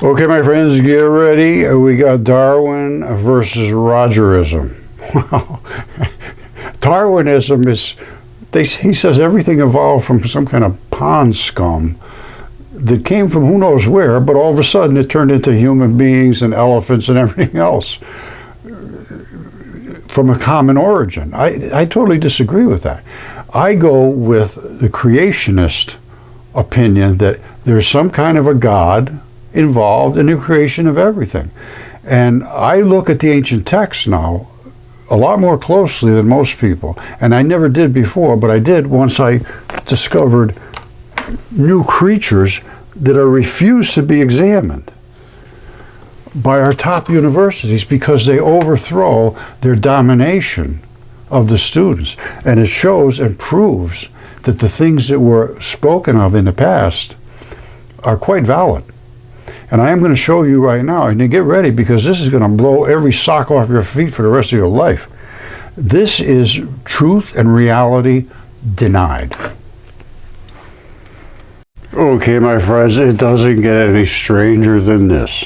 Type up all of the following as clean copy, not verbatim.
Okay, my friends, get ready. We got Darwin versus Rogerism. Wow. Darwinism is, he says everything evolved from some kind of pond scum that came from who knows where, but all of a sudden it turned into human beings and elephants and everything else from a common origin. I totally disagree with that. I go with the creationist opinion that there's some kind of a God involved in the creation of everything. And I look at the ancient texts now a lot more closely than most people. And I never did before, but I did once I discovered new creatures that are refused to be examined by our top universities because they overthrow their domination of the students. And it shows and proves that the things that were spoken of in the past are quite valid. And I am going to show you right now, and you get ready because this is going to blow every sock off your feet for the rest of your life. This is truth and reality denied. Okay, my friends, it doesn't get any stranger than this.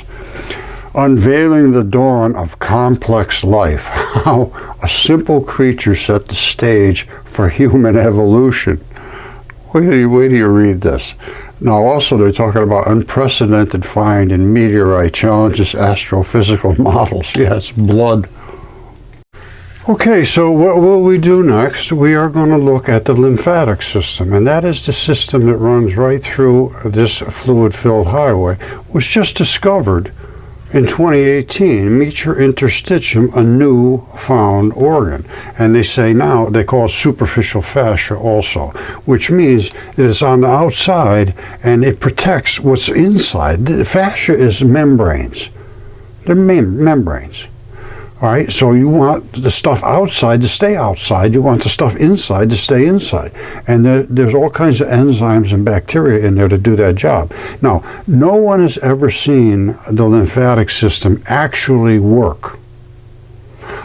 Unveiling the dawn of complex life, how a simple creature set the stage for human evolution. Wait till you read this. Now also they're talking about unprecedented find in meteorite challenges astrophysical models. Yes, blood. Okay, so what will we do next? We are going to look at the lymphatic system, and that is the system that runs right through this fluid-filled highway, was just discovered in 2018, Meteor interstitium, a new found organ. And they say now, they call it superficial fascia also, which means that it's on the outside and it protects what's inside. The fascia is membranes. They're membranes. All right, so you want the stuff outside to stay outside. You want the stuff inside to stay inside. And there's all kinds of enzymes and bacteria in there to do that job. Now, no one has ever seen the lymphatic system actually work.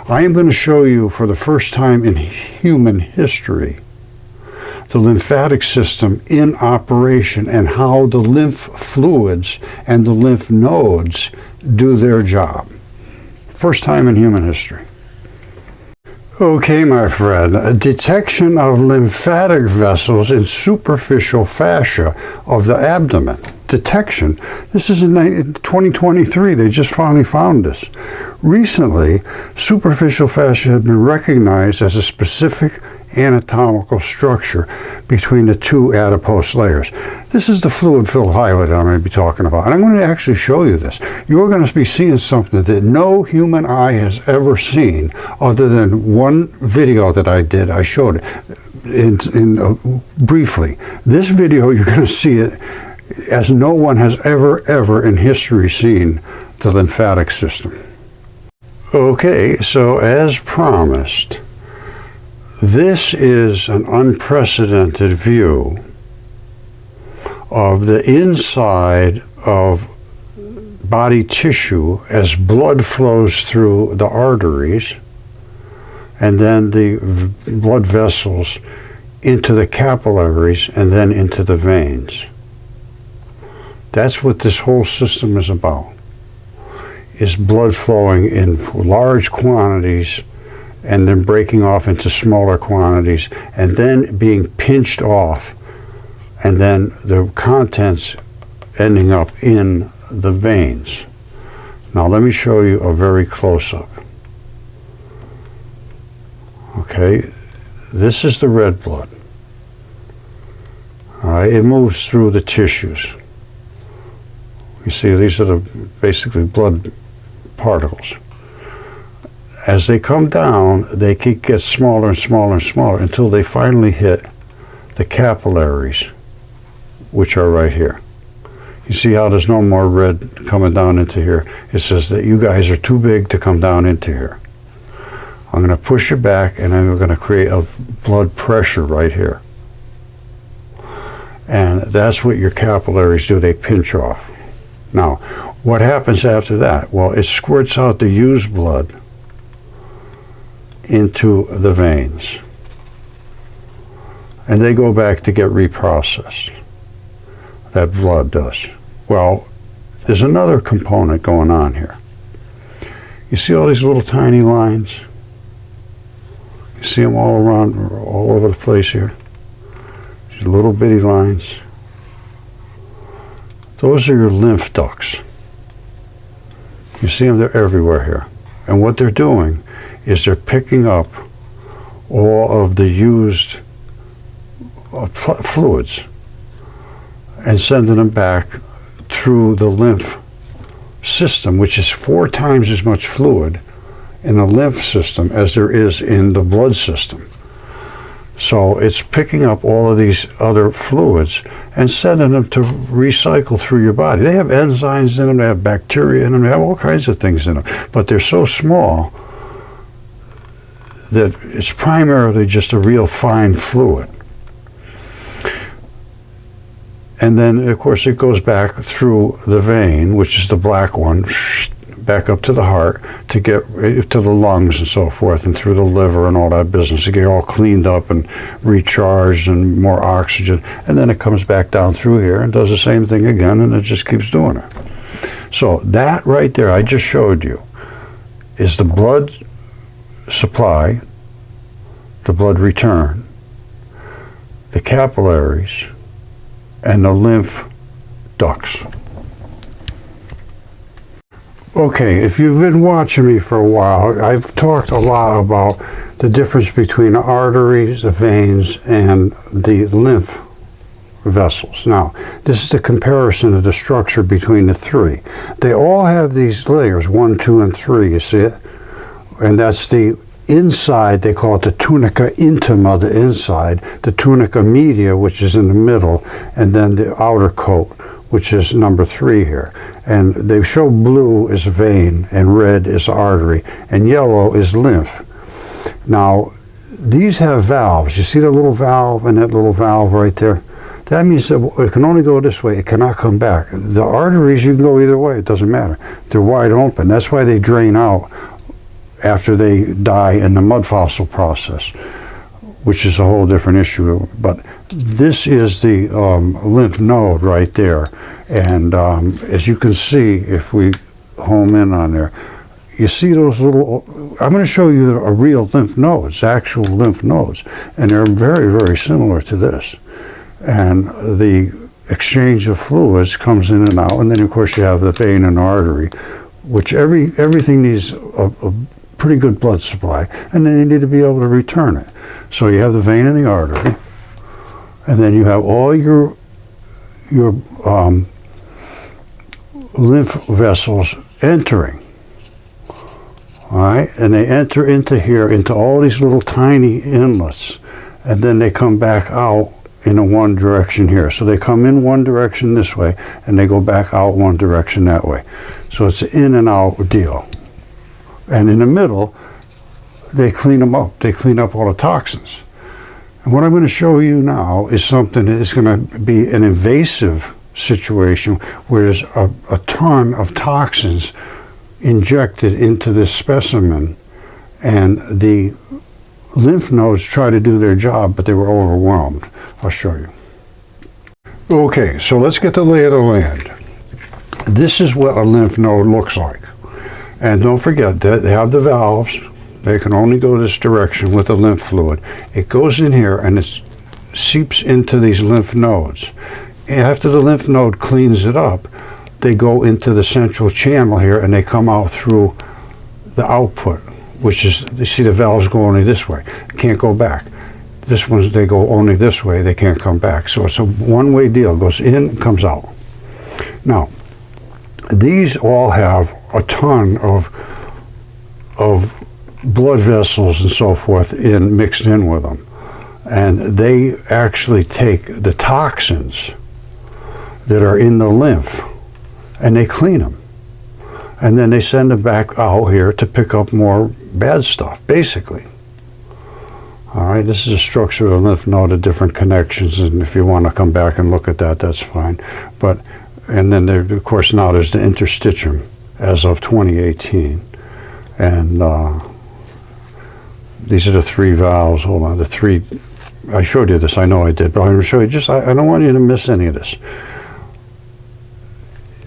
I am going to show you for the first time in human history the lymphatic system in operation and how the lymph fluids and the lymph nodes do their job. First time in human history. Okay, my friend, detection of lymphatic vessels in superficial fascia of the abdomen. Detection. This is in 2023. They just finally found this. Recently, superficial fascia had been recognized as a specific anatomical structure between the two adipose layers. This is the fluid-filled highway that I'm going to be talking about. And I'm going to actually show you this. You're going to be seeing something that no human eye has ever seen other than one video that I did. I showed it briefly. This video, you're going to see it as no one has ever in history seen the lymphatic system. Okay, so as promised, this is an unprecedented view of the inside of body tissue as blood flows through the arteries and then the blood vessels into the capillaries and then into the veins. That's what this whole system is about, is blood flowing in large quantities and then breaking off into smaller quantities and then being pinched off and then the contents ending up in the veins. Now let me show you a very close-up. Okay, this is the red blood. All right, it moves through the tissues. You see, these are basically blood particles. As they come down, they get smaller and smaller and smaller until they finally hit the capillaries, which are right here. You see how there's no more red coming down into here? It says that you guys are too big to come down into here. I'm going to push it back and then we're going to create a blood pressure right here. And that's what your capillaries do, they pinch off. Now, what happens after that? Well, it squirts out the used blood into the veins. And they go back to get reprocessed. That blood does. Well, there's another component going on here. You see all these little tiny lines? You see them all around, all over the place here? These little bitty lines. Those are your lymph ducts. You see them, they're everywhere here. And what they're doing is they're picking up all of the used fluids and sending them back through the lymph system, which is 4 times as much fluid in the lymph system as there is in the blood system. So it's picking up all of these other fluids and sending them to recycle through your body. They have enzymes in them, they have bacteria in them, they have all kinds of things in them, but they're so small that it's primarily just a real fine fluid. And then, of course, it goes back through the vein, which is the black one, back up to the heart to get to the lungs and so forth, and through the liver and all that business to get all cleaned up and recharged and more oxygen. And then it comes back down through here and does the same thing again, and it just keeps doing it. So that right there I just showed you is the blood supply, the blood return, the capillaries, and the lymph ducts. Okay, if you've been watching me for a while, I've talked a lot about the difference between the arteries, the veins, and the lymph vessels. Now, this is the comparison of the structure between the 3. They all have these layers, 1, 2, and 3, you see it? And that's the inside, they call it the tunica intima, the inside, the tunica media, which is in the middle, and then the outer coat, which is number 3 here. And they show blue is vein, and red is artery, and yellow is lymph. Now, these have valves. You see the little valve and that little valve right there? That means that it can only go this way. It cannot come back. The arteries, you can go either way. It doesn't matter. They're wide open. That's why they drain out after they die in the Mudfossil process, which is a whole different issue. But this is the lymph node right there. And as you can see, if we home in on there, you see those little, I'm going to show you a real lymph nodes, actual lymph nodes. And they're very, very similar to this. And the exchange of fluids comes in and out. And then, of course, you have the vein and artery, which everything needs a pretty good blood supply, and then you need to be able to return it. So you have the vein and the artery, and then you have all your lymph vessels entering. All right, and they enter into here, into all these little tiny inlets, and then they come back out in a one direction here. So they come in one direction this way, and they go back out one direction that way. So it's an in and out deal. And in the middle, they clean them up. They clean up all the toxins. And what I'm going to show you now is something that is going to be an invasive situation where there's a ton of toxins injected into this specimen, and the lymph nodes try to do their job, but they were overwhelmed. I'll show you. Okay, so let's get the lay of the land. This is what a lymph node looks like. And don't forget that they have the valves. They can only go this direction with the lymph fluid. It goes in here and it seeps into these lymph nodes. After the lymph node cleans it up, they go into the central channel here and they come out through the output, which is, you see the valves go only this way. They can't go back. This one's, they go only this way. They can't come back. So it's a one-way deal. Goes in, comes out. Now, these all have a ton of blood vessels and so forth mixed in with them. And they actually take the toxins that are in the lymph and they clean them. And then they send them back out here to pick up more bad stuff, basically. All right, this is a structure of the lymph node, of different connections, and if you want to come back and look at that, that's fine. But and then there, of course, now there's the interstitium as of 2018, and these are the 3 valves. Hold on, the 3. I showed you this. I know I did, but I'm going to show you. I don't want you to miss any of this.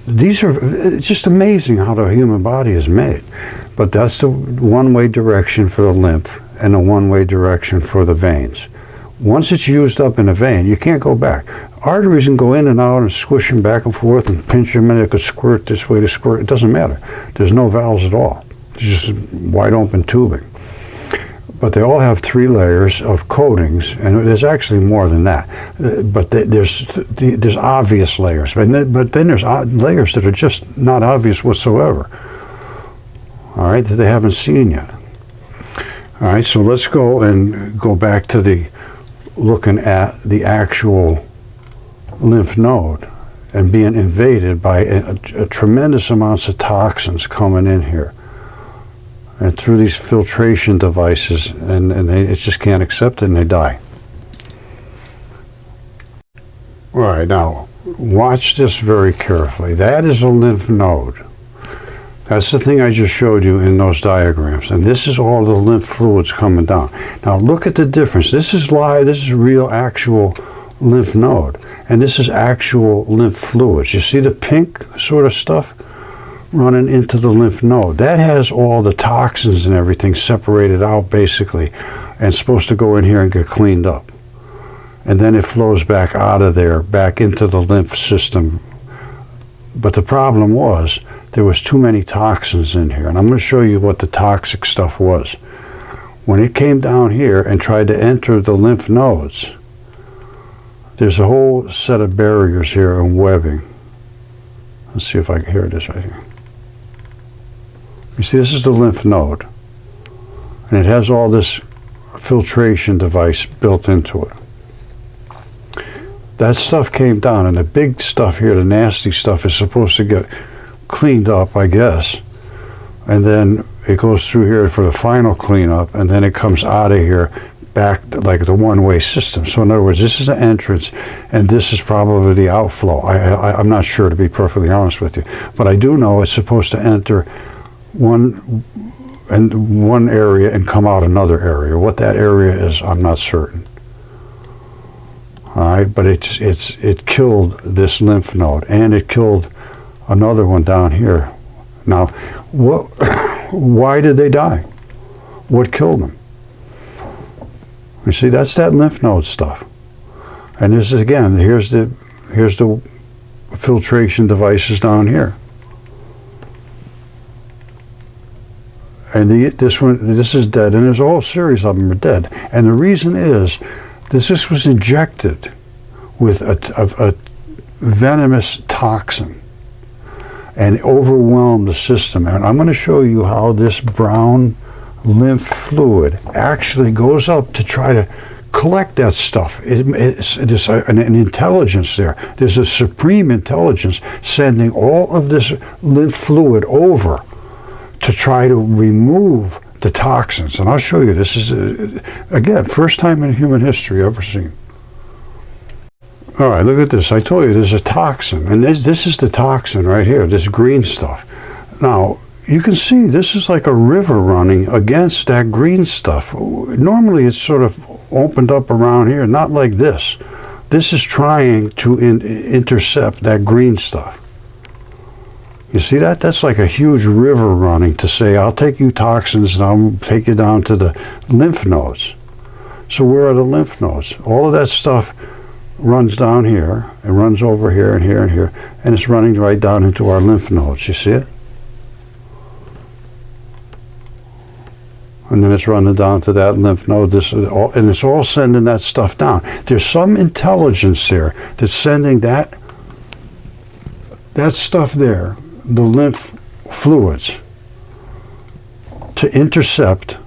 these are, it's just amazing how the human body is made. But that's the one-way direction for the lymph and the one-way direction for the veins. Once it's used up in a vein, you can't go back. Arteries can go in and out and squish them back and forth and pinch them, and it could squirt this way to squirt. It doesn't matter. There's no valves at all. It's just wide open tubing. But they all have 3 layers of coatings, and there's actually more than that. But there's obvious layers. But then there's layers that are just not obvious whatsoever. All right, that they haven't seen yet. All right, so let's go back to the looking at the actual lymph node and being invaded by a tremendous amounts of toxins coming in here. And through these filtration devices, and it just can't accept it, and they die. All right, now, watch this very carefully. That is a lymph node. That's the thing I just showed you in those diagrams. And this is all the lymph fluids coming down. Now, look at the difference. This is real, actual lymph node. And this is actual lymph fluids. You see the pink sort of stuff running into the lymph node? That has all the toxins and everything separated out, basically, and supposed to go in here and get cleaned up. And then it flows back out of there, back into the lymph system. But the problem was, there was too many toxins in here. And I'm going to show you what the toxic stuff was. When it came down here and tried to enter the lymph nodes, there's a whole set of barriers here and webbing. Let's see if I can hear this right here. You see, this is the lymph node. And it has all this filtration device built into it. That stuff came down, and the big stuff here, the nasty stuff, is supposed to get cleaned up, I guess. And then it goes through here for the final cleanup, and then it comes out of here back like the one-way system. So in other words, this is the entrance, and this is probably the outflow. I'm not sure, to be perfectly honest with you. But I do know it's supposed to enter one area and come out another area. What that area is, I'm not certain. All right, but it killed this lymph node, and it killed another one down here. Now, why did they die? What killed them? You see, that's that lymph node stuff. And this is, again, here's the filtration devices down here. And this is dead, and there's a whole series of them are dead. And the reason is, this was injected with a venomous toxin and overwhelmed the system. And I'm going to show you how this brown lymph fluid actually goes up to try to collect that stuff. It's an intelligence there. There's a supreme intelligence sending all of this lymph fluid over to try to remove the toxins. And I'll show you. This is, again, first time in human history ever seen. All right, look at this. I told you there's a toxin. And this is the toxin right here, this green stuff. Now, you can see this is like a river running against that green stuff. Normally it's sort of opened up around here, not like this. This is trying to intercept that green stuff. You see that? That's like a huge river running to say, I'll take you toxins and I'll take you down to the lymph nodes. So where are the lymph nodes? All of that stuff runs down here and runs over here and here and here, and it's running right down into our lymph nodes. You see it? And then it's running down to that lymph node, and it's all sending that stuff down. There's some intelligence there that's sending that stuff there, the lymph fluids, to intercept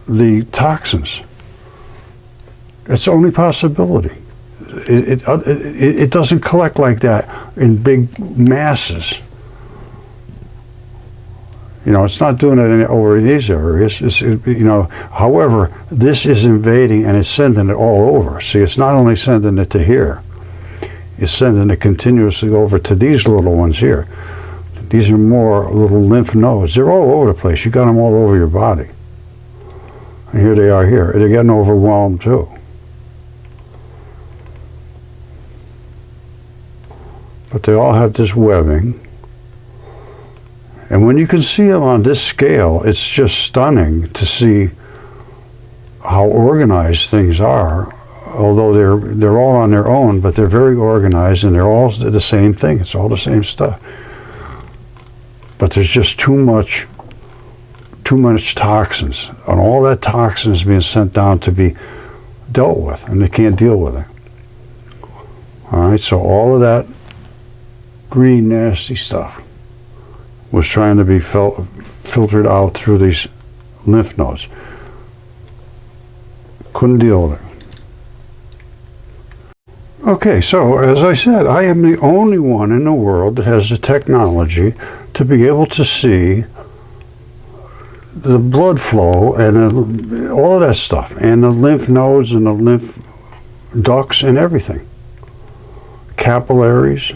the toxins. It's the only possibility. It doesn't collect like that in big masses. You know, it's not doing it over in these areas. However, this is invading and it's sending it all over. See, it's not only sending it to here, it's sending it continuously over to these little ones here. These are more little lymph nodes. They're all over the place. You got them all over your body. And here they are here. They're getting overwhelmed too. but they all have this webbing. And when you can see them on this scale, it's just stunning to see how organized things are. Although they're all on their own, but they're very organized, and they're all the same thing. It's all the same stuff. But there's just too much toxins, and all that toxin is being sent down to be dealt with, and they can't deal with it. All right, so all of that green nasty stuff was trying to be filtered out through these lymph nodes. Couldn't deal with it. Okay, so as I said, I am the only one in the world that has the technology to be able to see the blood flow and all of that stuff, and the lymph nodes and the lymph ducts and everything. Capillaries.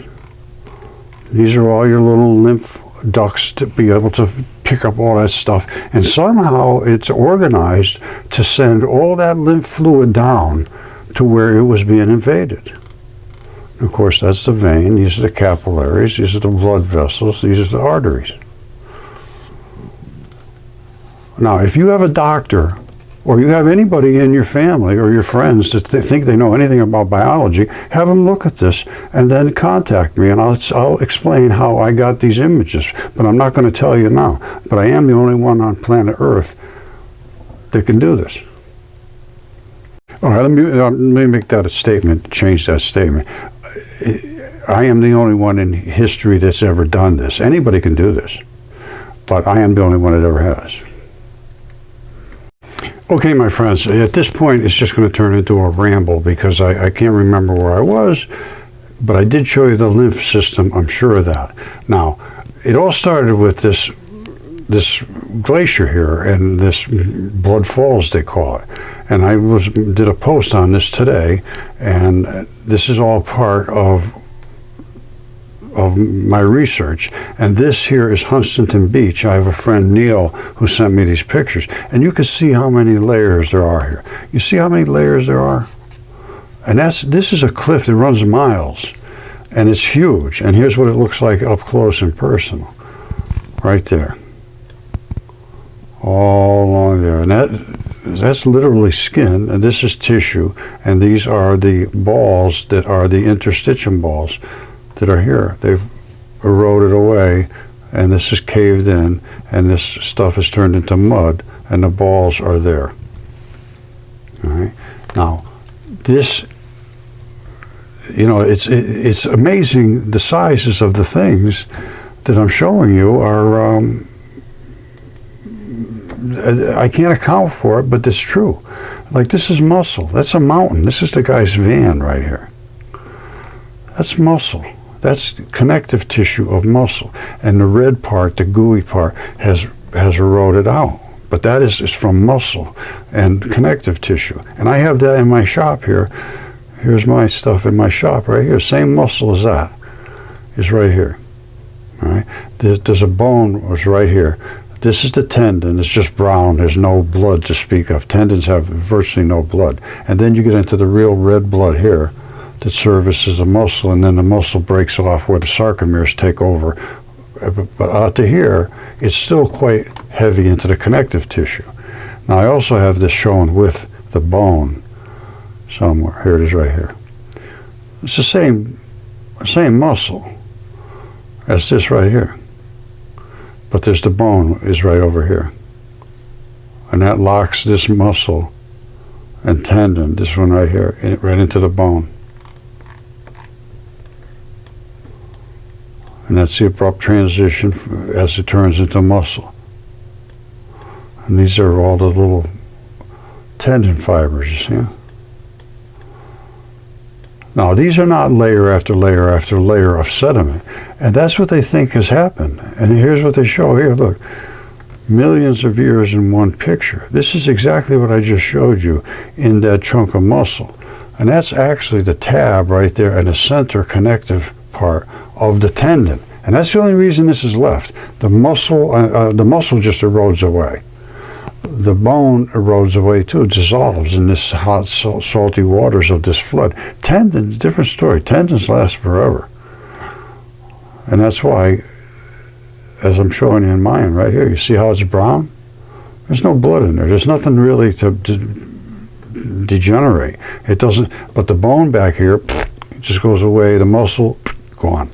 These are all your little lymph ducts to be able to pick up all that stuff. And somehow it's organized to send all that lymph fluid down to where it was being invaded. Of course, that's the vein. These are the capillaries. These are the blood vessels. These are the arteries. Now, if you have a doctor, or you have anybody in your family or your friends that think they know anything about biology, have them look at this and then contact me, and I'll explain how I got these images. But I'm not going to tell you now. But I am the only one on planet Earth that can do this. All right, let me make that a statement, change that statement. I am the only one in history that's ever done this. Anybody can do this, but I am the only one that ever has. Okay, my friends, at this point it's just going to turn into a ramble because I can't remember where I was, but I did show you the lymph system, I'm sure of that. Now, it all started with this glacier here and this blood falls, they call it. And I did a post on this today, and this is all part of my research. And this here is Huntington Beach. I have a friend, Neil, who sent me these pictures. And you can see how many layers there are here. You see how many layers there are? And this is a cliff that runs miles, and it's huge. And here's what it looks like up close and personal, right there. All along there. And that's literally skin, and this is tissue, and these are the balls that are the interstitium balls that are here. They've eroded away, and this is caved in, and this stuff is turned into mud, and the balls are there. All right. Now, this, it's amazing the sizes of the things that I'm showing you are. I can't account for it, but it's true. Like, this is muscle. That's a mountain. This is the guy's van right here. That's muscle. That's connective tissue of muscle. And the red part, the gooey part, has eroded out. But that is from muscle and connective tissue. And I have that in my shop here. Here's my stuff in my shop right here. Same muscle as that is right here. All right. There's a bone was right here. This is the tendon. It's just brown. There's no blood to speak of. Tendons have virtually no blood. And then you get into the real red blood here that services the muscle, and then the muscle breaks off where the sarcomeres take over. But out to here, it's still quite heavy into the connective tissue. Now, I also have this shown with the bone somewhere. Here it is right here. It's the same muscle as this right here. But there's the bone is right over here. And that locks this muscle and tendon, this one right here, right into the bone. And that's the abrupt transition as it turns into muscle. And these are all the little tendon fibers, you see? Now, these are not layer after layer after layer of sediment. And that's what they think has happened. And here's what they show here. Look, millions of years in one picture. This is exactly what I just showed you in that chunk of muscle. And that's actually the tab right there and the center connective part of the tendon. And that's the only reason this is left. The muscle just erodes away. The bone erodes away too, dissolves in this hot, salty waters of this flood. Tendons, different story. Tendons last forever. And that's why, as I'm showing you in mine right here, you see how it's brown? There's no blood in there. There's nothing really to degenerate. It doesn't, but the bone back here, it just goes away, the muscle, gone.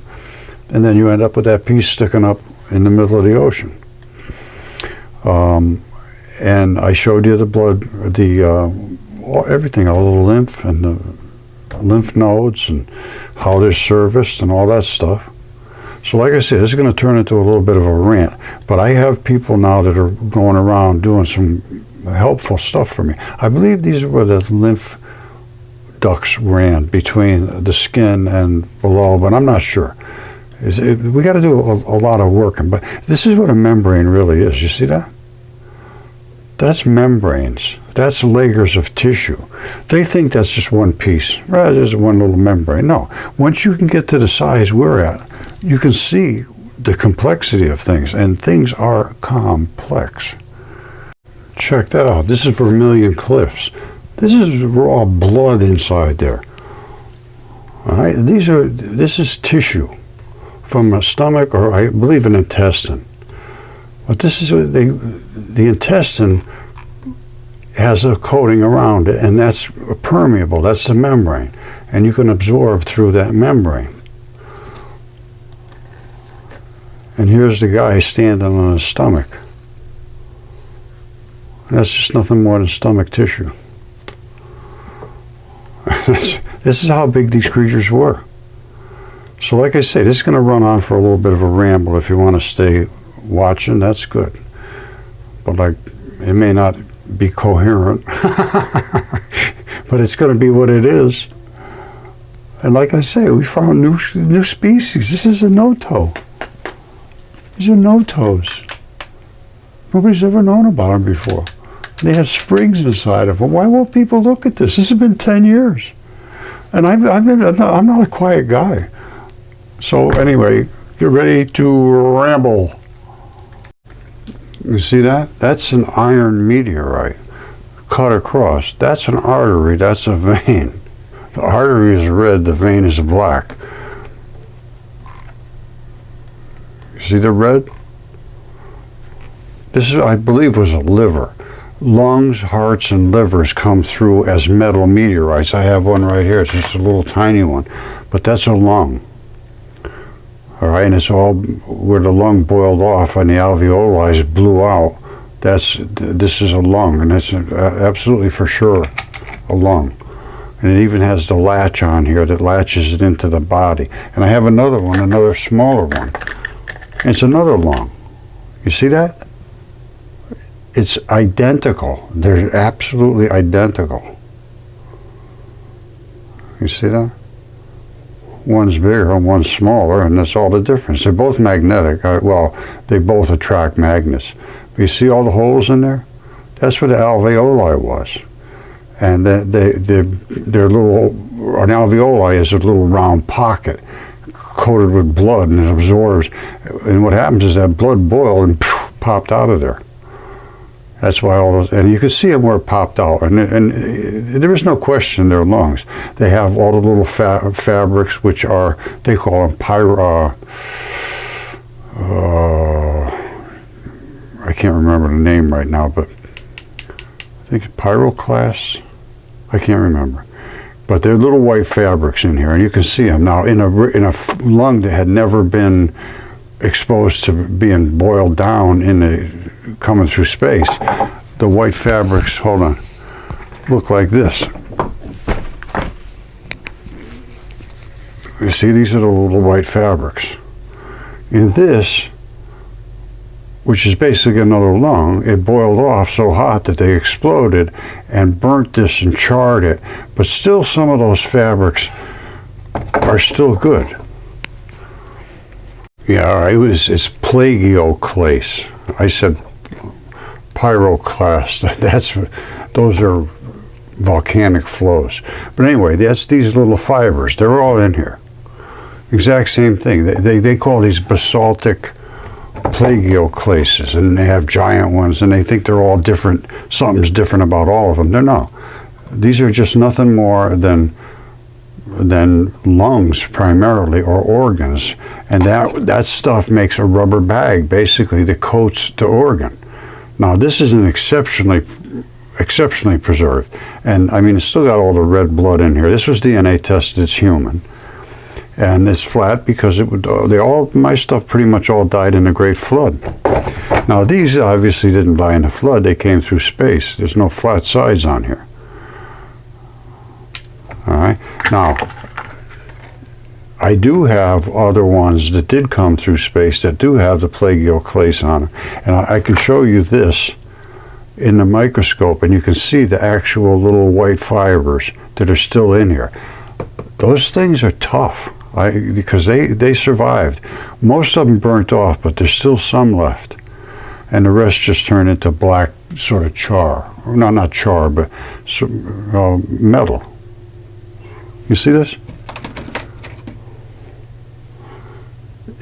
And then you end up with that piece sticking up in the middle of the ocean. And I showed you the blood, everything, all the lymph and the lymph nodes and how they're serviced and all that stuff. So like I said, this is going to turn into a little bit of a rant, but I have people now that are going around doing some helpful stuff for me. I believe these are where the lymph ducts ran between the skin and below, but I'm not sure. We got to do a lot of working, but this is what a membrane really is. You see that? That's membranes. That's layers of tissue. They think that's just one piece. Right, there's one little membrane. No. Once you can get to the size we're at, you can see the complexity of things, and things are complex. Check that out. This is Vermilion Cliffs. This is raw blood inside there. All right. This is tissue from a stomach, or I believe an intestine. But this is the intestine has a coating around it, and that's permeable. That's the membrane, and you can absorb through that membrane. And here's the guy standing on his stomach. And that's just nothing more than stomach tissue. This is how big these creatures were. So like I say, this is going to run on for a little bit of a ramble. If you want to stay watching, that's good. But like, it may not be coherent, but it's going to be what it is. And like I say, we found new species. This is a no-toe. These are no-toes. Nobody's ever known about them before. They have springs inside of them. Why won't people look at this? This has been 10 years. And I'm not a quiet guy. So anyway, get ready to ramble. You see that? That's an iron meteorite cut across. That's an artery. That's a vein. The artery is red. The vein is black. You see the red? This is, I believe, was a liver. Lungs, hearts, and livers come through as metal meteorites. I have one right here. It's just a little tiny one. But that's a lung. All right, and it's all where the lung boiled off and the alveoli blew out. This is a lung, and it's absolutely for sure a lung. And it even has the latch on here that latches it into the body. And I have another one, another smaller one. It's another lung. You see that? It's identical. They're absolutely identical. You see that? One's bigger and one's smaller, and that's all the difference. They're both magnetic. Well, they both attract magnets. But you see all the holes in there? That's where the alveoli was. And their little, an alveoli is a little round pocket coated with blood, and it absorbs. And what happens is that blood boiled and popped out of there. That's why all those, and you can see them where it popped out, and there is no question they're lungs. They have all the little fabrics, which are, they call them I can't remember the name right now, but I think pyroclasts, I can't remember. But they're little white fabrics in here, and you can see them. Now, in a lung that had never been exposed to being boiled down coming through space, the white fabrics, hold on, look like this. You see, these are the little white fabrics. In this, which is basically another lung, it boiled off so hot that they exploded and burnt this and charred it. But still, some of those fabrics are still good. Yeah, all right, it's plagioclase. I said pyroclast. Those are volcanic flows. But anyway, that's these little fibers. They're all in here. Exact same thing. They call these basaltic plagioclases, and they have giant ones, and they think they're all different. Something's different about all of them. They're not. These are just nothing more than than lungs primarily, or organs, and that stuff makes a rubber bag basically that coats the organ. Now this is an exceptionally preserved, and I mean it's still got all the red blood in here. This was DNA tested, it's human, and it's flat because my stuff pretty much all died in the Great Flood. Now these obviously didn't die in the flood, they came through space. There's no flat sides on here. All right, now I do have other ones that did come through space that do have the plagioclase on them, and I can show you this in the microscope, and you can see the actual little white fibers that are still in here. Those things are tough because they survived. Most of them burnt off, but there's still some left, and the rest just turned into black sort of char. No, not char, but metal. You see this?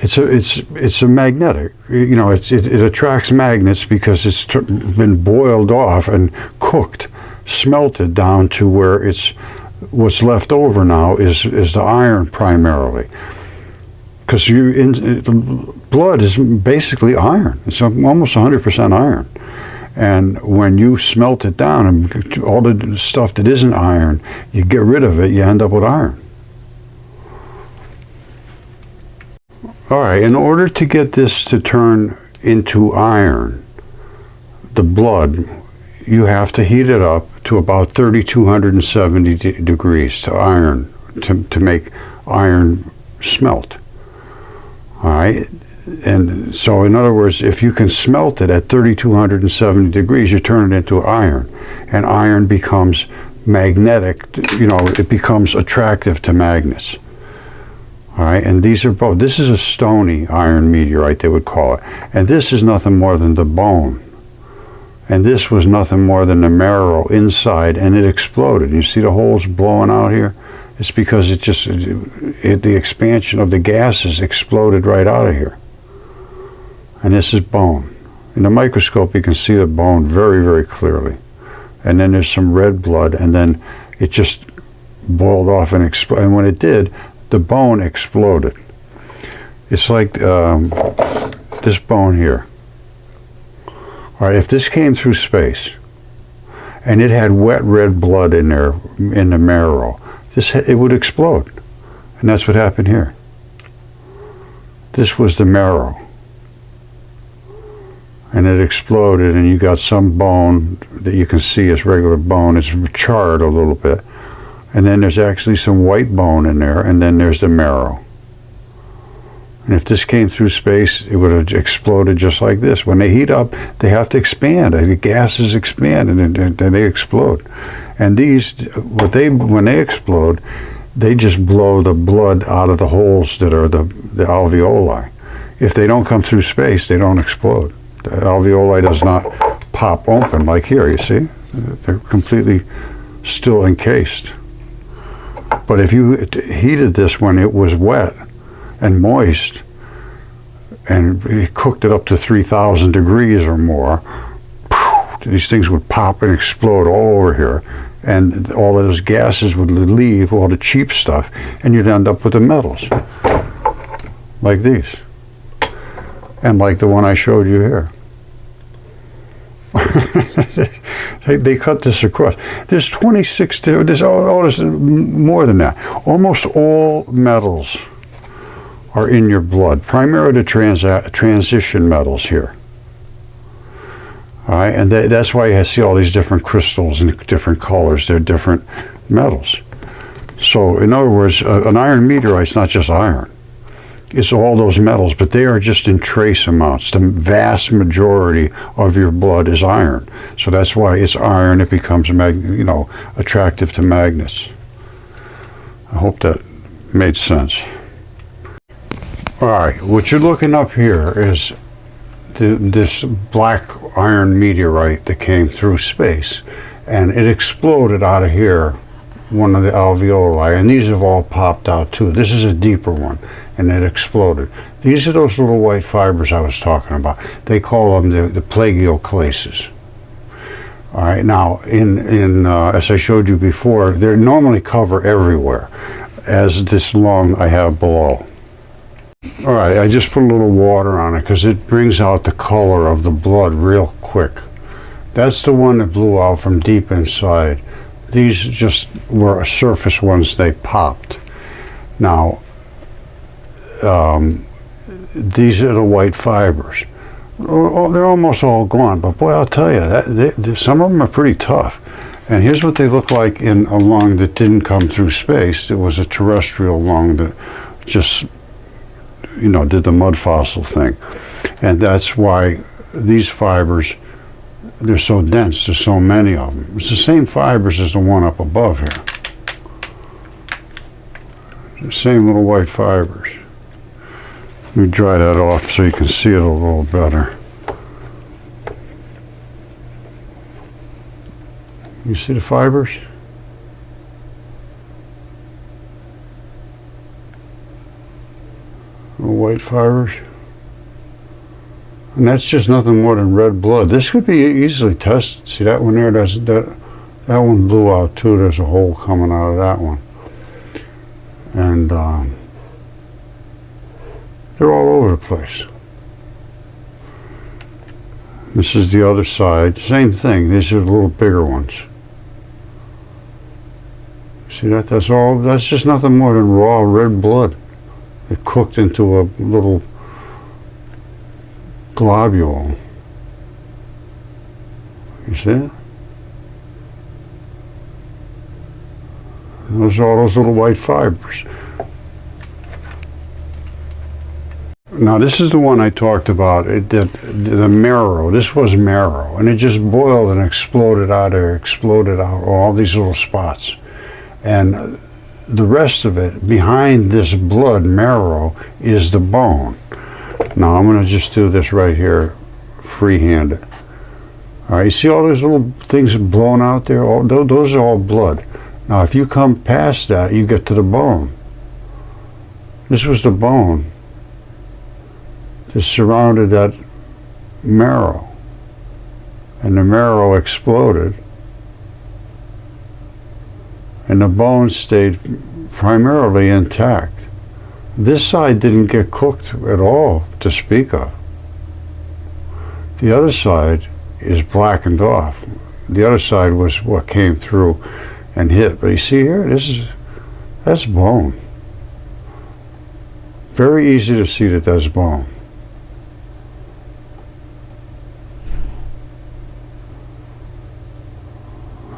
It's a magnetic. You know, it attracts magnets because it's been boiled off and cooked, smelted down to where what's left over now is the iron primarily. Because blood is basically iron. It's almost 100% iron. And when you smelt it down and all the stuff that isn't iron, you get rid of it, you end up with iron. All right, in order to get this to turn into iron, the blood, you have to heat it up to about 3,270 degrees to iron, to make iron smelt. All right, and so in other words, if you can smelt it at 3,270 degrees, you turn it into iron, and iron becomes magnetic, you know, it becomes attractive to magnets. All right, and these are both. This is a stony iron meteorite, they would call it. And this is nothing more than the bone. And this was nothing more than the marrow inside, and it exploded. You see the holes blowing out here? It's because the expansion of the gases exploded right out of here. And this is bone. In the microscope, you can see the bone very, very clearly. And then there's some red blood, and then it just boiled off and exploded. And when it did, the bone exploded. It's like this bone here. All right, if this came through space and it had wet red blood in there, in the marrow, it would explode. And that's what happened here. This was the marrow. And it exploded, and you got some bone that you can see as regular bone. It's charred a little bit. And then there's actually some white bone in there, and then there's the marrow. And if this came through space, it would have exploded just like this. When they heat up, they have to expand. The gases expand, and then they explode. And when they explode, they just blow the blood out of the holes that are the alveoli. If they don't come through space, they don't explode. The alveoli does not pop open like here, you see? They're completely still encased. But if you heated this when it was wet and moist, and you cooked it up to 3,000 degrees or more, these things would pop and explode all over here, and all of those gases would leave, all the cheap stuff, and you'd end up with the metals, like these, and like the one I showed you here. They cut this across. There's 26, there's more than that. Almost all metals are in your blood, primarily the transition metals here. All right, and that's why you see all these different crystals in different colors. They're different metals. So in other words, an iron meteorite is not just iron. It's all those metals, but they are just in trace amounts. The vast majority of your blood is iron. So that's why it's iron. It becomes, attractive to magnets. I hope that made sense. All right, what you're looking up here is this black iron meteorite that came through space, and it exploded out of here, one of the alveoli, and these have all popped out too. This is a deeper one, and it exploded. These are those little white fibers I was talking about. They call them the plagioclases. All right, now, as I showed you before, they normally cover everywhere. as this lung I have below. All right, I just put a little water on it because it brings out the color of the blood real quick. That's the one that blew out from deep inside. These just were surface ones, they popped. Now, these are the white fibers. Oh, they're almost all gone, but boy, I'll tell you, some of them are pretty tough. And here's what they look like in a lung that didn't come through space. It was a terrestrial lung that just, you know, did the Mudfossil thing. And that's why these fibers, they're so dense, there's so many of them. It's the same fibers as the one up above here. The same little white fibers. Let me dry that off so you can see it a little better. You see the fibers? Little white fibers. And that's just nothing more than red blood. This could be easily tested. See that one there? That one blew out too. There's a hole coming out of that one. And they're all over the place. This is the other side. Same thing. These are the little bigger ones. See that? That's just nothing more than raw red blood. It cooked into a little globule. You see it? Those are all those little white fibers. Now this is the one I talked about, the marrow. This was marrow, and it just boiled and exploded out all these little spots. And the rest of it, behind this blood marrow, is the bone. Now I'm going to just do this right here, free-handed. All right, you see all those little things blown out there? Those are all blood. Now if you come past that, you get to the bone. This was the bone that surrounded that marrow. And the marrow exploded. And the bone stayed primarily intact. This side didn't get cooked at all to speak of. The other side is blackened off. The other side was what came through and hit. But you see here, that's bone. Very easy to see that that's bone.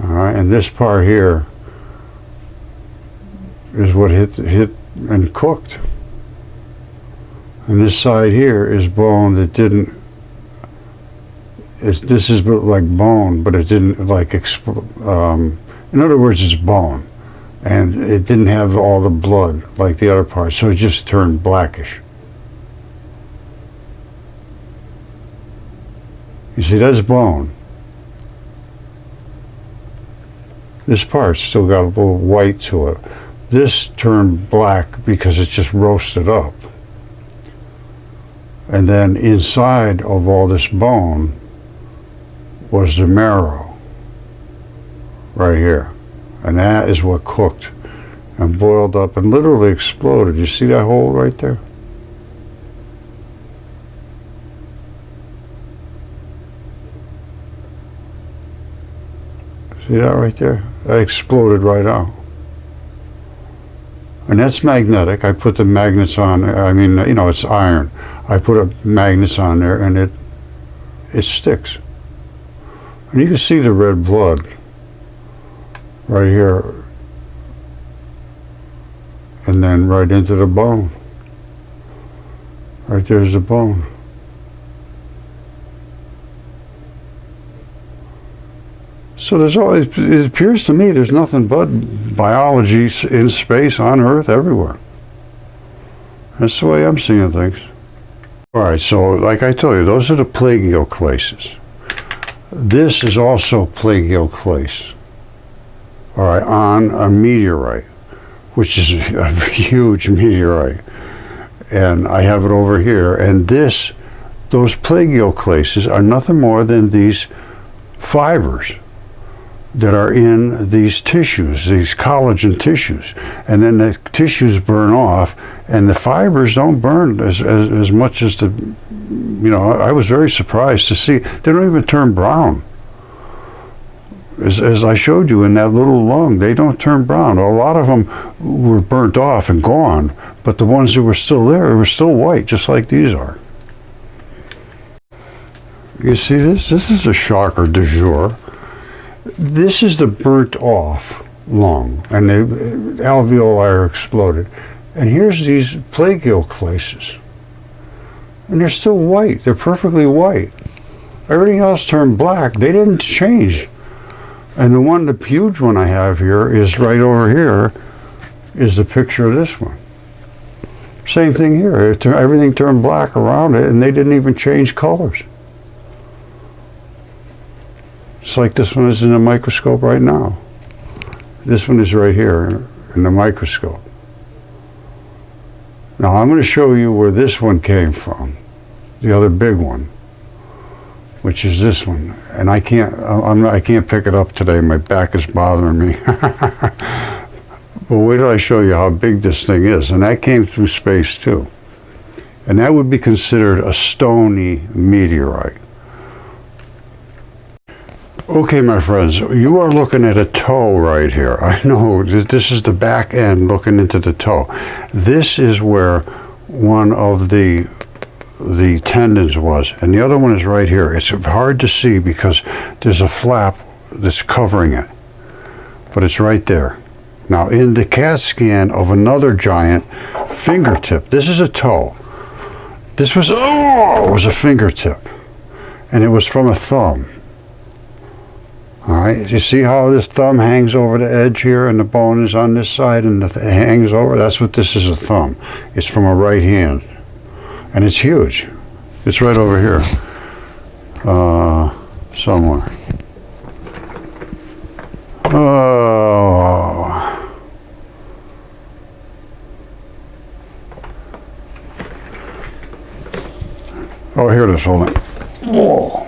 All right, and this part here is what hit and cooked. And this side here is bone that didn't, this is like bone, but it didn't like explode. In other words, it's bone. And it didn't have all the blood like the other part, so it just turned blackish. You see, that's bone. This part's still got a little white to it. This turned black because it's just roasted up. And then inside of all this bone was the marrow, right here. And that is what cooked and boiled up and literally exploded. You see that hole right there? See that right there? That exploded right out. And that's magnetic. I put the magnets on. I mean, you know, it's iron. I put magnets on there, and it sticks. And you can see the red blood right here, and then right into the bone. Right there's the bone. So there's always, it appears to me there's nothing but biology in space, on Earth, everywhere. That's the way I'm seeing things. All right, so like I told you, those are the plagioclases. This is also plagioclase. All right, on a meteorite, which is a huge meteorite. And I have it over here. And those plagioclases are nothing more than these fibers that are in these tissues, these collagen tissues. And then the tissues burn off, and the fibers don't burn as much as the, you know, I was very surprised to see, they don't even turn brown. As I showed you in that little lung, they don't turn brown. A lot of them were burnt off and gone, but the ones that were still there were still white, just like these are. You see this? This is a shocker du jour. This is the burnt off lung, and the alveoli are exploded. And here's these plagial places. And they're still white. They're perfectly white. Everything else turned black. They didn't change. And the huge one I have here is right over here, is the picture of this one. Same thing here. Everything turned black around it, and they didn't even change colors. It's like this one is in the microscope right now. This one is right here in the microscope. Now I'm going to show you where this one came from, the other big one, which is this one. And I can't pick it up today. My back is bothering me. But wait till I show you how big this thing is. And that came through space too. And that would be considered a stony meteorite. Okay, my friends, you are looking at a toe right here. I know this is the back end looking into the toe. This is where one of the tendons was, and the other one is right here. It's hard to see because there's a flap that's covering it, but it's right there. Now, in the CAT scan of another giant fingertip, this is a toe. This was, it was a fingertip, and it was from a thumb. All right, you see how this thumb hangs over the edge here and the bone is on this side and it hangs over? That's what this is, a thumb. It's from a right hand. And it's huge. It's right over here. Somewhere. Oh, here it is, hold on. Whoa.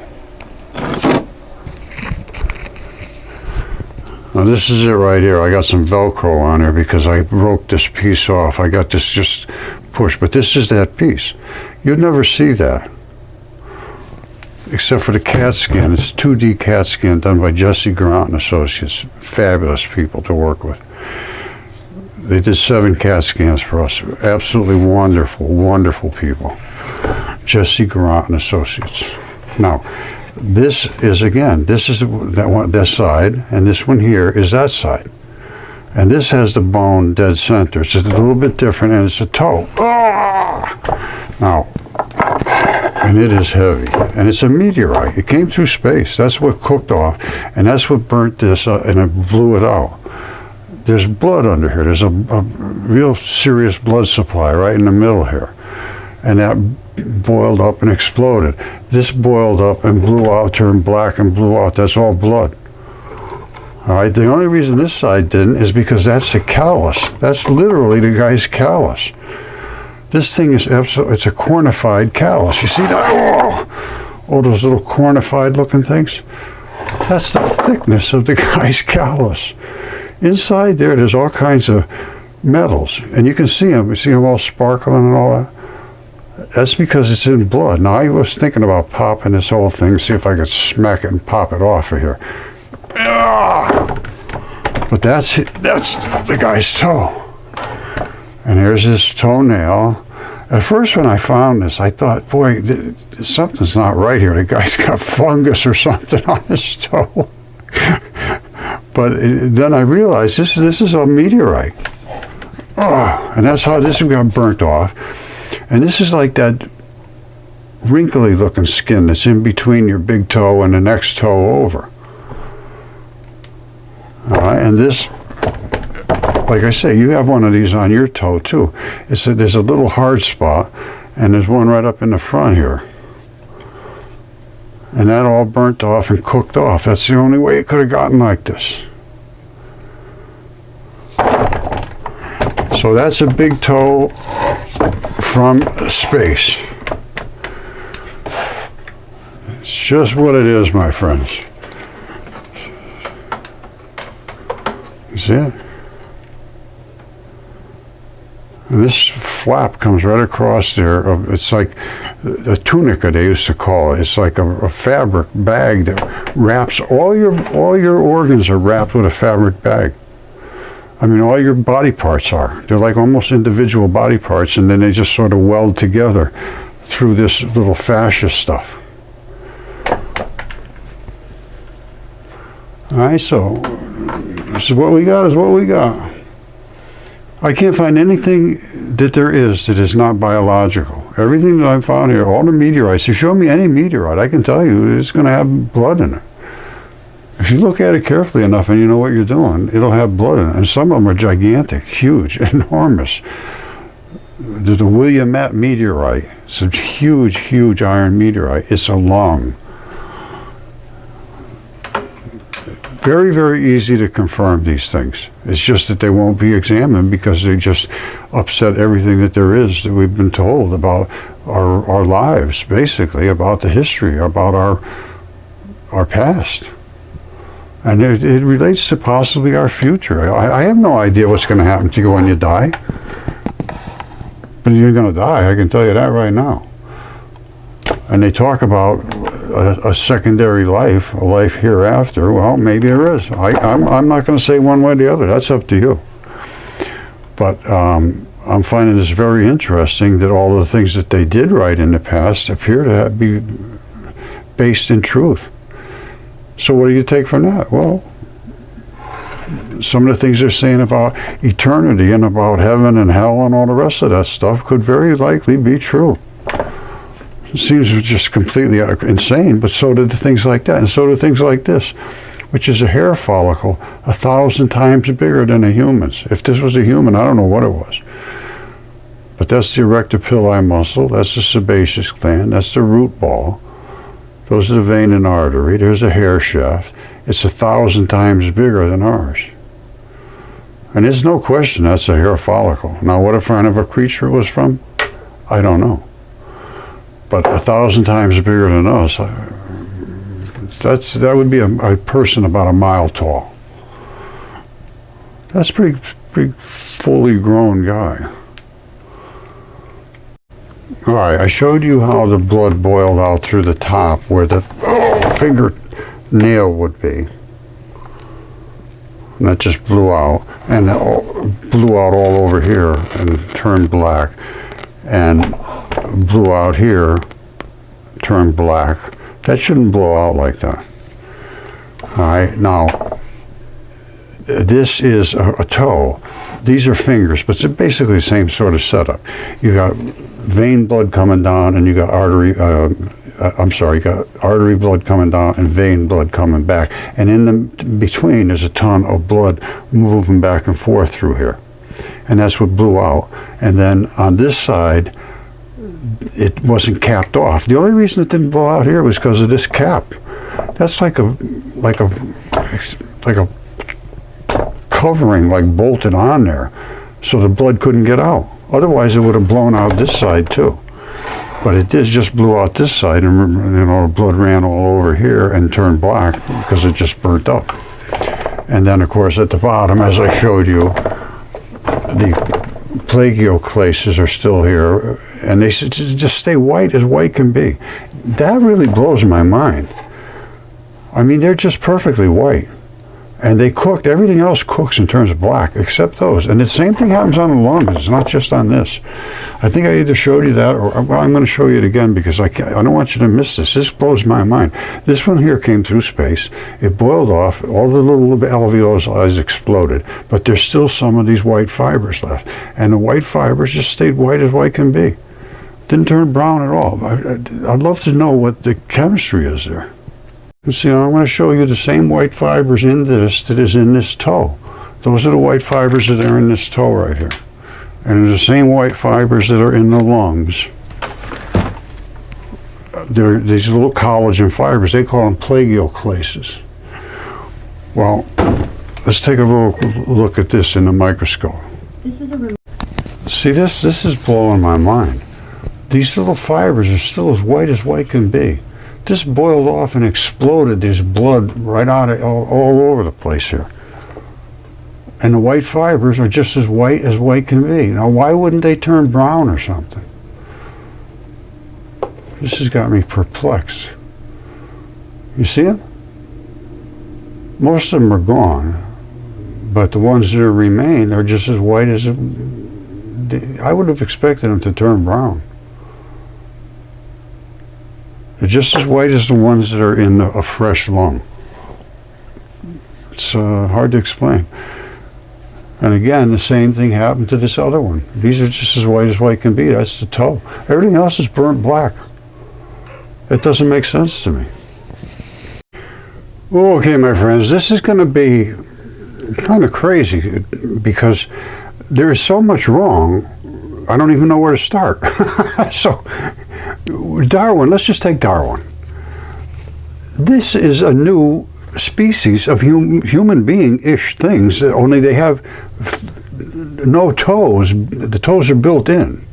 Now this is it right here. I got some Velcro on here because I broke this piece off. I got this just pushed, but this is that piece. You'd never see that, except for the CAT scan. It's a 2D CAT scan done by Jesse Grant and Associates. Fabulous people to work with. They did 7 CAT scans for us. Absolutely wonderful, wonderful people. Jesse Grant and Associates. Now, this is, again, this is that one, this side, and this one here is that side. And this has the bone dead center. It's just a little bit different, and it's a toe. Now, and it is heavy, and it's a meteorite. It came through space. That's what cooked off, and that's what burnt this up, and it blew it out. There's blood under here. There's a real serious blood supply right in the middle here, and that boiled up and exploded. This boiled up and blew out, turned black and blew out. That's all blood. All right, the only reason this side didn't is because that's a callus. That's literally the guy's callus. This thing is absolutely, it's a cornified callus. You see that? Oh, those little cornified looking things? That's the thickness of the guy's callus. Inside there's all kinds of metals, and you can see them. You see them all sparkling and all that. That's because it's in blood. Now, I was thinking about popping this whole thing, see if I could smack it and pop it off of here. But that's the guy's toe. And here's his toenail. At first, when I found this, I thought, boy, something's not right here. The guy's got fungus or something on his toe. But then I realized this is a meteorite. And that's how this got burnt off. And this is like that wrinkly looking skin that's in between your big toe and the next toe over. All right, and this, like I say, you have one of these on your toe too. There's a little hard spot, and there's one right up in the front here. And that all burnt off and cooked off. That's the only way it could have gotten like this. So that's a big toe from space. It's just what it is, my friends. See it? And this flap comes right across there. It's like a tunica, they used to call it. It's like a fabric bag that wraps all your organs are wrapped with a fabric bag. I mean, all your body parts are. They're like almost individual body parts, and then they just sort of weld together through this little fascia stuff. All right, so this is what we got. Is what we got. I can't find anything that there is that is not biological. Everything that I've found here, all the meteorites, you show me any meteorite, I can tell you it's going to have blood in it. If you look at it carefully enough and you know what you're doing, it'll have blood in it. And some of them are gigantic, huge, enormous. There's the Willamette meteorite. It's a huge, huge iron meteorite. It's a lung. Very, very easy to confirm these things. It's just that they won't be examined because they just upset everything that there is that we've been told about our lives, basically, about the history, about our past. And it relates to possibly our future. I have no idea what's going to happen to you when you die. But you're going to die, I can tell you that right now. And they talk about a secondary life, a life hereafter. Well, maybe there is. I'm not going to say one way or the other. That's up to you. But I'm finding this very interesting that all the things that they did write in the past appear to be based in truth. So what do you take from that? Well, some of the things they're saying about eternity and about heaven and hell and all the rest of that stuff could very likely be true. It seems just completely insane, but so did things like that, and so do things like this, which is a hair follicle 1,000 times bigger than a human's. If this was a human, I don't know what it was. But that's the erector pili muscle, that's the sebaceous gland, that's the root ball. Those are the vein and artery. There's a hair shaft. It's 1,000 times bigger than ours. And there's no question that's a hair follicle. Now, what kind of a creature it was from? I don't know. But 1,000 times bigger than us, that would be a person about a mile tall. That's pretty fully grown guy. All right, I showed you how the blood boiled out through the top where the fingernail would be. And that just blew out, and it blew out all over here and turned black, and blew out here, turned black. That shouldn't blow out like that. All right, now, this is a toe. These are fingers, but it's basically the same sort of setup. You got vein blood coming down, and you got artery. You got artery blood coming down and vein blood coming back, and in the between there's a ton of blood moving back and forth through here, and that's what blew out. And then on this side, it wasn't capped off. The only reason it didn't blow out here was because of this cap. That's like a covering, like bolted on there, so the blood couldn't get out. Otherwise, it would have blown out this side too. But it did just blew out this side, and the blood ran all over here and turned black because it just burnt up. And then, of course, at the bottom, as I showed you, the plagioclases are still here, and they just stay white as white can be. That really blows my mind. I mean, they're just perfectly white. And they cooked, everything else cooks and turns black, except those. And the same thing happens on the lungs, it's not just on this. I think I either showed you that, or well, I'm going to show you it again because I don't want you to miss this. This blows my mind. This one here came through space. It boiled off, all the little alveoli exploded, but there's still some of these white fibers left. And the white fibers just stayed white as white can be. Didn't turn brown at all. I'd love to know what the chemistry is there. See, I'm going to show you the same white fibers in this that is in this toe. Those are the white fibers that are in this toe right here. And the same white fibers that are in the lungs. They're these little collagen fibers. They call them plagioclases. Well, let's take a little look at this in the microscope. This is a See, this is blowing my mind. These little fibers are still as white can be. This boiled off and exploded. There's blood right out of all over the place here. and the white fibers are just as white can be. Now, why wouldn't they turn brown or something? This has got me perplexed. You see them? Most of them are gone, but the ones that remain are just as white as I would have expected them to turn brown. They're just as white as the ones that are in a fresh lung. It's hard to explain. And again, the same thing happened to this other one. These are just as white can be. That's the toe. Everything else is burnt black. It doesn't make sense to me. Well, okay, my friends, this is going to be kind of crazy because there is so much wrong, I don't even know where to start. So, Darwin, let's just take Darwin. This is a new species of human being-ish things, only they have no toes. The toes are built in.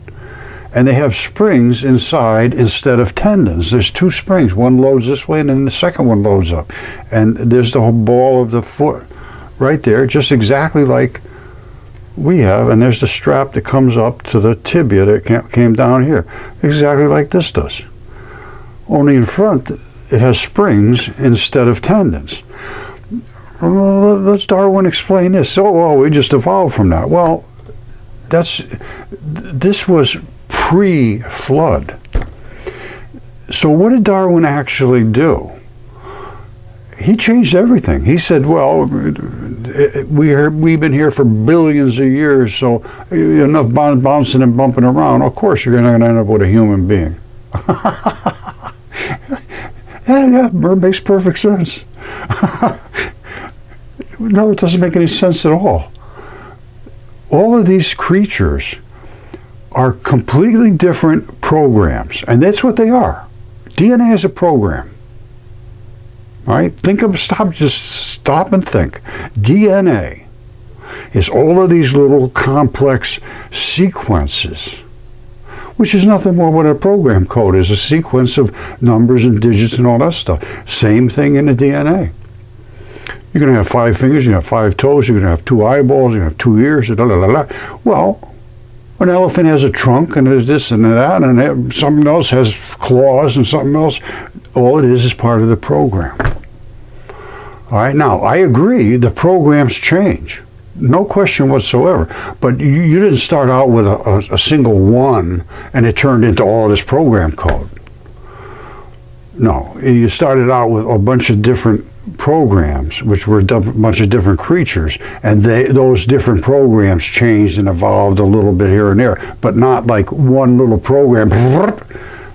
And they have springs inside instead of tendons. There's two springs. One loads this way and then the second one loads up. And there's the whole ball of the foot right there, just exactly like we have. And there's the strap that comes up to the tibia that came down here, exactly like this does. Only in front, it has springs instead of tendons. Let's Darwin explain this. Oh, well, we just evolved from that. Well, this was pre-flood. So what did Darwin actually do? He changed everything. He said, well, we've been here for billions of years, so enough bouncing and bumping around, of course you're going to end up with a human being. Yeah, it makes perfect sense. No, it doesn't make any sense at all. All of these creatures are completely different programs, and that's what they are. DNA is a program. All right, just stop and think. DNA is all of these little complex sequences, which is nothing more what a program code is, a sequence of numbers and digits and all that stuff. Same thing in the DNA. You're going to have 5 fingers, you're going to have 5 toes, you're going to have 2 eyeballs, you're going to have 2 ears, blah, blah, blah, blah. Well, an elephant has a trunk and there's this and that, and something else has claws and something else. All it is part of the program. All right, now, I agree, the programs change. No question whatsoever. But you didn't start out with a single one and it turned into all this program code. No, you started out with a bunch of different programs, which were a bunch of different creatures, and those different programs changed and evolved a little bit here and there, but not like one little program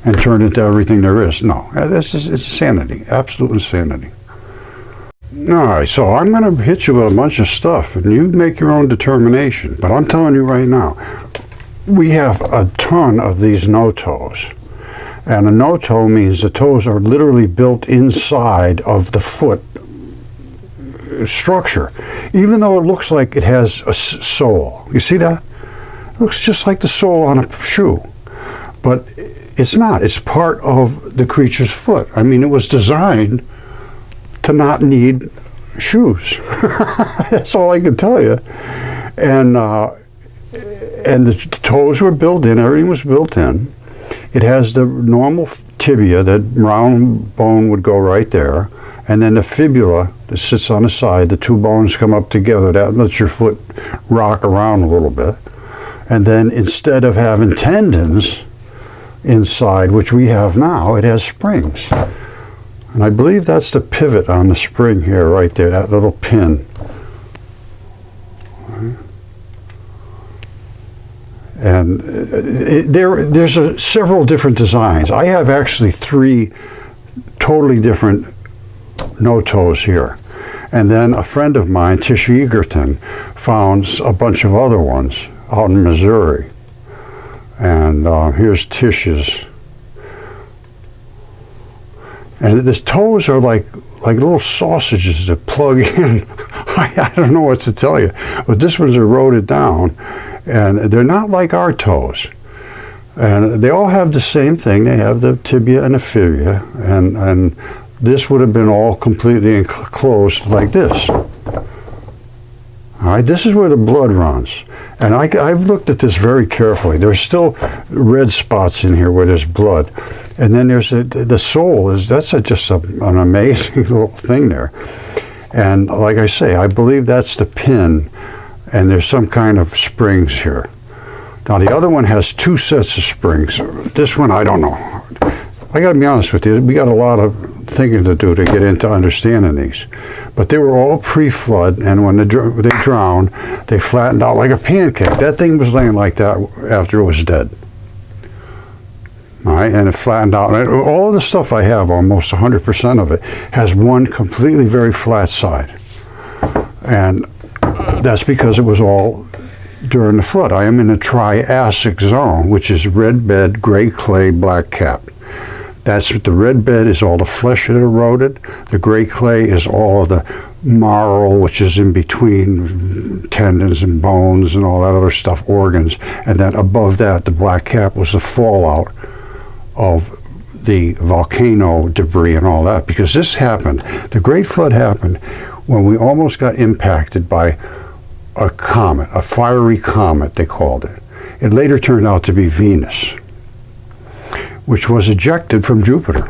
and turned into everything there is. No, it's insanity, absolute insanity. All right, so I'm going to hit you with a bunch of stuff, and you make your own determination. But I'm telling you right now, we have a ton of these no-toes. And a no-toe means the toes are literally built inside of the foot structure, even though it looks like it has a sole. You see that? It looks just like the sole on a shoe. But it's not. It's part of the creature's foot. I mean, it was designed to not need shoes. That's all I can tell you. And the toes were built in. Everything was built in. It has the normal tibia, that round bone would go right there, and then the fibula that sits on the side. The two bones come up together. That lets your foot rock around a little bit. And then instead of having tendons inside, which we have now, it has springs. And I believe that's the pivot on the spring here, right there, that little pin. And there's several different designs. I have actually 3 totally different no-toes here. And then a friend of mine, Tish Egerton, found a bunch of other ones out in Missouri. And here's Tish's. And the toes are like little sausages that plug in. I don't know what to tell you. But this one's eroded down. And they're not like our toes. And they all have the same thing. They have the tibia and the fibula. And this would have been all completely enclosed like this. All All right, this is where the blood runs. And I've looked at this very carefully. There's still red spots in here where there's blood. And then there's the soul, that's just an amazing little thing there. And like I say, I believe that's the pin, and there's some kind of springs here. Now the other one has two sets of springs. This one, I don't know. I got to be honest with you, we got a lot of thinking to do to get into understanding these. But they were all pre-flood, and when they drowned, they flattened out like a pancake. That thing was laying like that after it was dead. All right, and it flattened out. And all of the stuff I have, almost 100% of it, has one completely very flat side. And that's because it was all during the flood. I am in a Triassic zone, which is red bed, gray clay, black cap. That's what the red bed is, all the flesh that eroded. The gray clay is all of the marl, which is in between tendons and bones and all that other stuff, organs. And then above that, the black cap was the fallout of the volcano debris and all that. Because this happened, the Great Flood happened when we almost got impacted by a comet, a fiery comet, they called it. It later turned out to be Venus, which was ejected from Jupiter.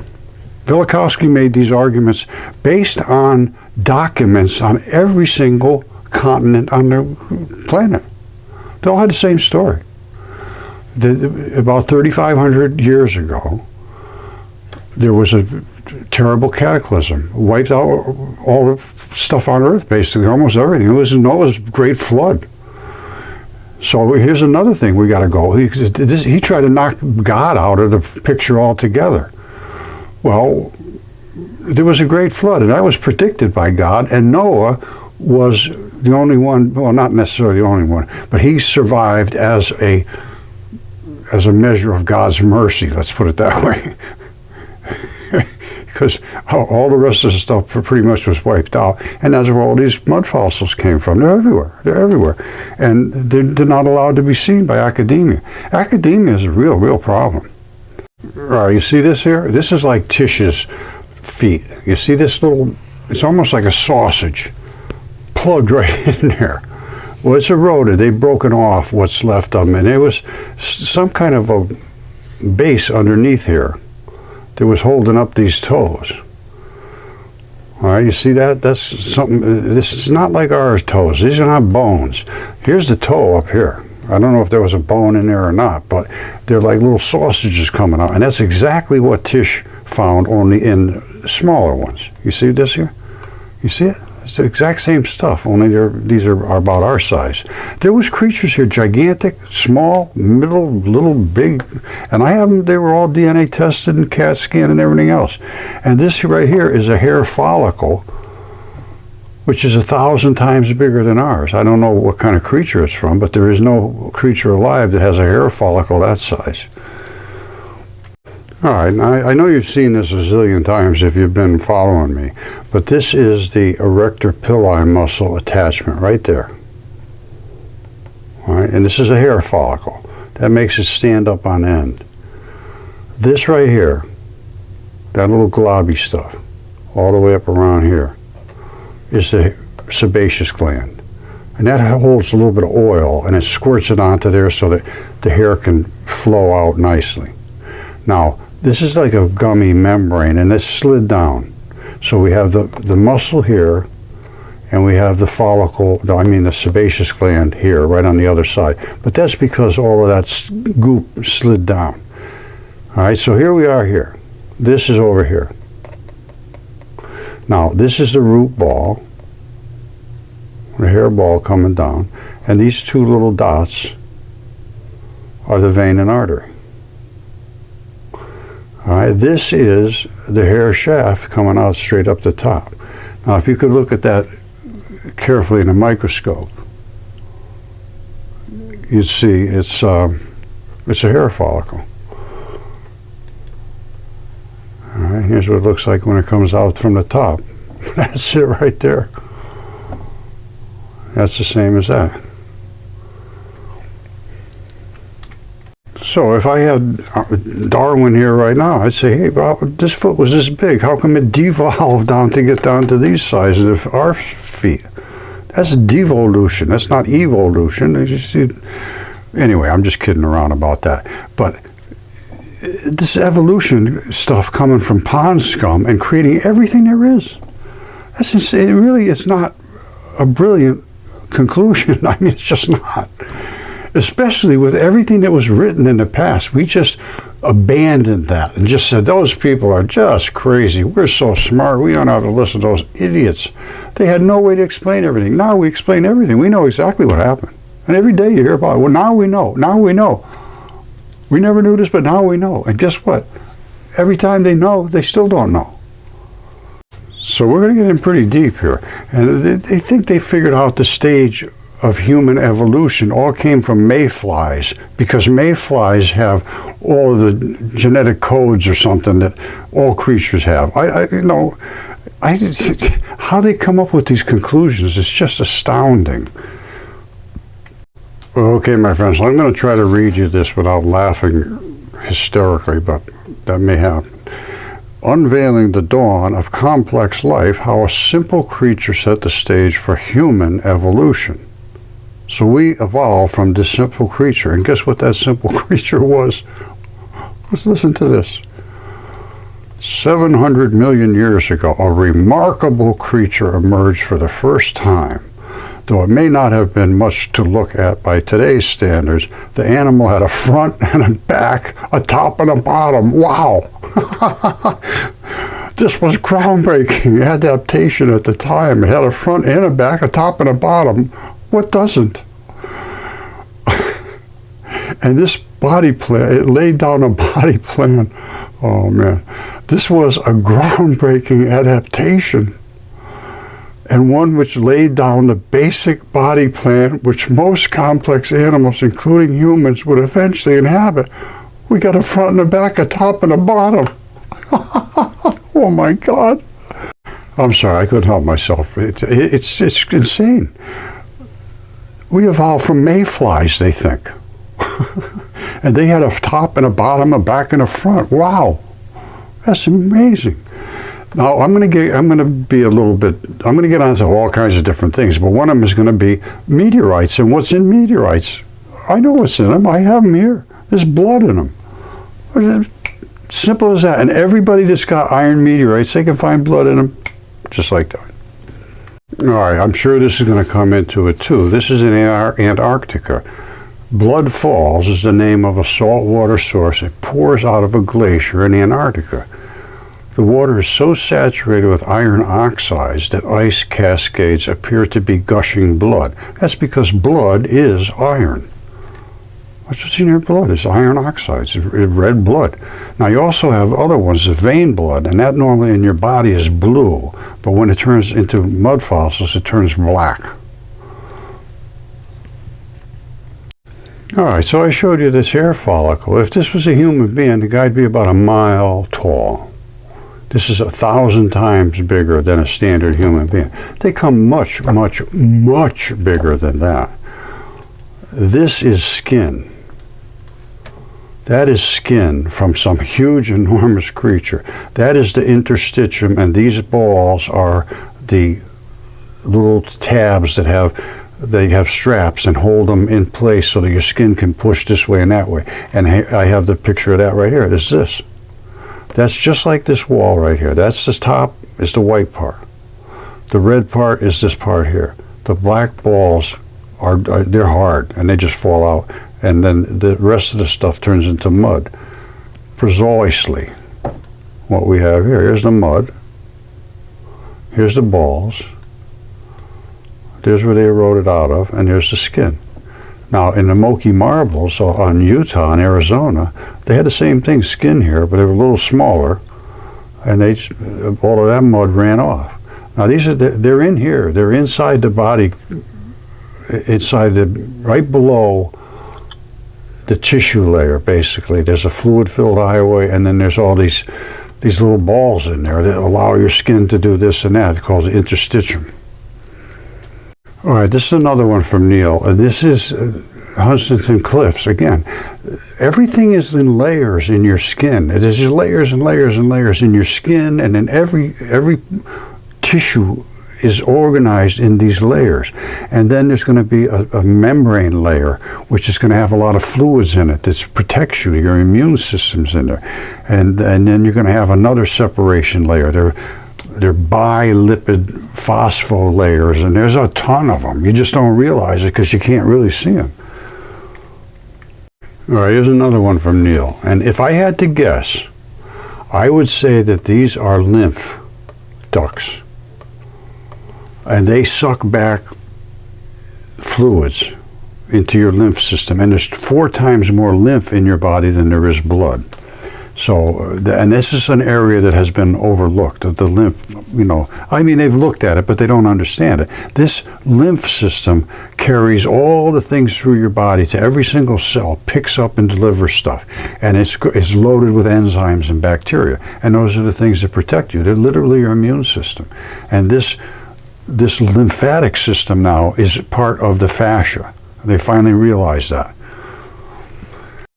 Velikovsky made these arguments based on documents on every single continent on the planet. They all had the same story. About 3,500 years ago, there was a terrible cataclysm, wiped out all the stuff on Earth, basically, almost everything. It was Noah's great flood. So here's another thing we got to go. He tried to knock God out of the picture altogether. Well, there was a great flood, and that was predicted by God, and Noah was the only one, well, not necessarily the only one, but he survived as a measure of God's mercy, let's put it that way. Because all the rest of the stuff pretty much was wiped out. And that's where all these mud fossils came from. They're everywhere. They're everywhere. And they're not allowed to be seen by academia. Academia is a real problem. All right, you see this here? This is like Tish's feet. You see this little, it's almost like a sausage plugged right in there. Well, it's eroded. They've broken off what's left of them. And there was some kind of a base underneath here that was holding up these toes. All right, you see that? That's something, this is not like our toes. These are not bones. Here's the toe up here. I don't know if there was a bone in there or not, but they're like little sausages coming out. And that's exactly what Tish found, only in smaller ones. You see this here? You see it? It's the exact same stuff, only these are about our size. There was creatures here, gigantic, small, middle, little, big, and I have them, they were all DNA tested and CAT scanned and everything else. And this right here is a hair follicle, which is 1,000 times bigger than ours. I don't know what kind of creature it's from, but there is no creature alive that has a hair follicle that size. All right, now I know you've seen this a zillion times if you've been following me, but this is the erector pili muscle attachment right there. All right, and this is a hair follicle. That makes it stand up on end. This right here, that little globby stuff, all the way up around here, is the sebaceous gland. And that holds a little bit of oil, and it squirts it onto there so that the hair can flow out nicely. Now, this is like a gummy membrane, and it's slid down. So we have the muscle here, and we have the follicle, the sebaceous gland here, right on the other side. But that's because all of that goop slid down. All right, so here we are here. This is over here. Now, this is the root ball, the hair ball coming down, and these two little dots are the vein and artery. All right, this is the hair shaft coming out straight up the top. Now, if you could look at that carefully in a microscope, you'd see it's a hair follicle. All right, here's what it looks like when it comes out from the top. That's it right there. That's the same as that. So if I had Darwin here right now, I'd say, hey, well, this foot was this big. How come it devolved down to get down to these sizes of our feet? That's devolution. That's not evolution. Anyway, I'm just kidding around about that. But this evolution stuff coming from pond scum and creating everything there is. That's insane. Really, it's not a brilliant conclusion. I mean, it's just not. Especially with everything that was written in the past. We just abandoned that and just said, those people are just crazy. We're so smart. We don't have to listen to those idiots. They had no way to explain everything. Now we explain everything. We know exactly what happened. And every day you hear about it. Well, now we know. Now we know. We never knew this, but now we know. And guess what? Every time they know, they still don't know. So we're going to get in pretty deep here. And they think they figured out the stage of human evolution all came from mayflies, because mayflies have all of the genetic codes or something that all creatures have. How they come up with these conclusions is just astounding. Okay, my friends, I'm going to try to read you this without laughing hysterically, but that may happen. Unveiling the dawn of complex life, how a simple creature set the stage for human evolution. So we evolved from this simple creature, and guess what that simple creature was? Let's listen to this. 700 million years ago, a remarkable creature emerged for the first time. Though it may not have been much to look at by today's standards, the animal had a front and a back, a top and a bottom. Wow! This was groundbreaking adaptation at the time. It had a front and a back, a top and a bottom. What doesn't? And this body plan, it laid down a body plan. Oh man, this was a groundbreaking adaptation, and one which laid down the basic body plan which most complex animals, including humans, would eventually inhabit. We got a front and a back, a top and a bottom. Oh my God. I'm sorry, I couldn't help myself. It's insane. We evolved from mayflies, they think. And they had a top and a bottom, a back and a front. Wow. That's amazing. Now I'm going to get onto all kinds of different things, but one of them is going to be meteorites. And what's in meteorites? I know what's in them. I have them here. There's blood in them. Simple as that. And everybody that's got iron meteorites, they can find blood in them, just like that. All right, I'm sure this is going to come into it too. This is in Antarctica. Blood Falls is the name of a saltwater source. It pours out of a glacier in Antarctica. The water is so saturated with iron oxides that ice cascades appear to be gushing blood. That's because blood is iron. That's what's in your blood, is iron oxides, red blood. Now you also have other ones, the vein blood, and that normally in your body is blue, but when it turns into mud fossils, it turns black. All right, so I showed you this hair follicle. If this was a human being, the guy'd be about a mile tall. This is 1,000 times bigger than a standard human being. They come much, much, much bigger than that. This is skin. That is skin from some huge, enormous creature. That is the interstitium, and these balls are the little tabs that have straps and hold them in place so that your skin can push this way and that way. And I have the picture of that right here. It's this. That's just like this wall right here. That's the top, is the white part. The red part is this part here. The black balls they're hard and they just fall out, and then the rest of the stuff turns into mud. Precisely what we have here. Here's the mud. Here's the balls. There's where they eroded out of, and here's the skin. Now, in the Moki marbles on Utah and Arizona, they had the same thing, skin here, but they were a little smaller, and all of that mud ran off. Now, they're in here. They're inside the body, right below the tissue layer, basically. There's a fluid-filled highway, and then there's all these little balls in there that allow your skin to do this and that. It's called the interstitium. All right, this is another one from Neil, and this is Huntington Cliffs. Again, everything is in layers in your skin. It is layers and layers and layers in your skin, and in every tissue is organized in these layers. And then there's going to be a membrane layer, which is going to have a lot of fluids in it that protects you. Your immune system's in there. And then you're going to have another separation layer. They're bilipid phospholayers, and there's a ton of them. You just don't realize it because you can't really see them. All right, here's another one from Neil. And if I had to guess, I would say that these are lymph ducts. And they suck back fluids into your lymph system. And there's 4 times more lymph in your body than there is blood. So, and this is an area that has been overlooked, the lymph, I mean, they've looked at it, but they don't understand it. This lymph system carries all the things through your body to every single cell, picks up and delivers stuff. And it's loaded with enzymes and bacteria. And those are the things that protect you. They're literally your immune system. And this lymphatic system now is part of the fascia. They finally realized that.